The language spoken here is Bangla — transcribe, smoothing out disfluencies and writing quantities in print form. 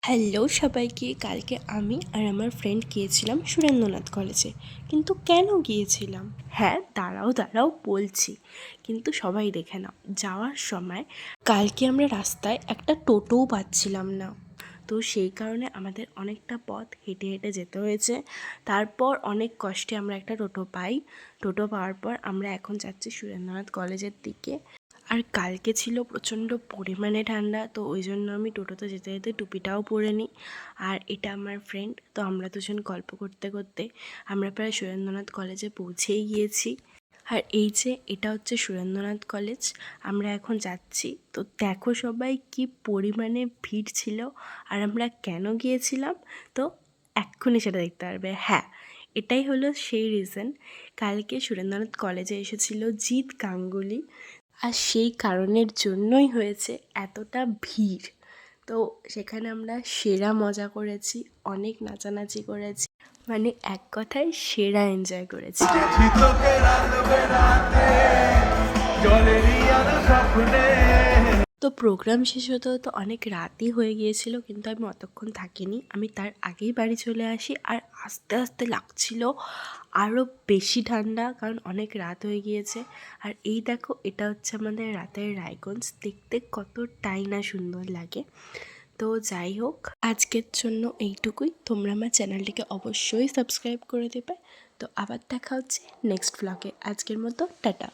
হ্যালো সবাইকে। কালকে আমি আর আমার ফ্রেন্ড গিয়েছিলাম সুরেন্দ্রনাথ কলেজে। কিন্তু কেন গিয়েছিলাম? হ্যাঁ, দাঁড়াও বলছি, কিন্তু সবাই দেখে নাও। যাওয়ার সময় কালকে আমরা রাস্তায় একটা টোটোও পাচ্ছিলাম না, তো সেই কারণে আমাদের অনেকটা পথ হেঁটে হেঁটে যেতে হয়েছে। তারপর অনেক কষ্টে আমরা একটা টোটো পাই। টোটো পাওয়ার পর আমরা এখন যাচ্ছি সুরেন্দ্রনাথ কলেজের দিকে। আর কালকে ছিল প্রচণ্ড পরিমাণে ঠান্ডা, তো ওই জন্য আমি টোটোতে যেতে যেতে টুপিটাও পরে নিই। আর এটা আমার ফ্রেন্ড, তো আমরা দুজন গল্প করতে করতে আমরা প্রায় সুরেন্দ্রনাথ কলেজে পৌঁছেই গিয়েছি। আর এই যে এটা হচ্ছে সুরেন্দ্রনাথ কলেজ, আমরা এখন যাচ্ছি। তো দেখো সবাই কি পরিমাণে ভিড় ছিল আর আমরা কেন গিয়েছিলাম, তো এক্ষুনি সেটা দেখতে পারবে। হ্যাঁ, এটাই হলো সেই রিজন। কালকে সুরেন্দ্রনাথ কলেজে এসেছিল জিৎ গাঙ্গুলি, আর সেই কারণের জন্যই হয়েছে এতটা ভিড়। তো সেখানে আমরা সেরা মজা করেছি, অনেক নাচানাচি করেছি, মানে এক কথায় সেরা এনজয় করেছি। তো প্রোগ্রাম শেষ হতে হতে অনেক রাতই হয়ে গিয়েছিল, কিন্তু আমি অতক্ষণ থাকিনি। আমি তার আগেই বাড়ি চলে আসি। আর আস্তে আস্তে লাগছিল আরও বেশি ঠান্ডা, কারণ অনেক রাত হয়ে গিয়েছে। আর এই দেখো, এটা হচ্ছে আমাদের রাতের রায়গঞ্জ, দেখতে কতটাই না সুন্দর লাগে। তো যাই হোক, আজকের জন্য এইটুকুই। তোমরা আমার চ্যানেলটিকে অবশ্যই সাবস্ক্রাইব করে দেবে। তো আবার দেখা হচ্ছে নেক্সট ব্লগে। আজকের মতো টাটা।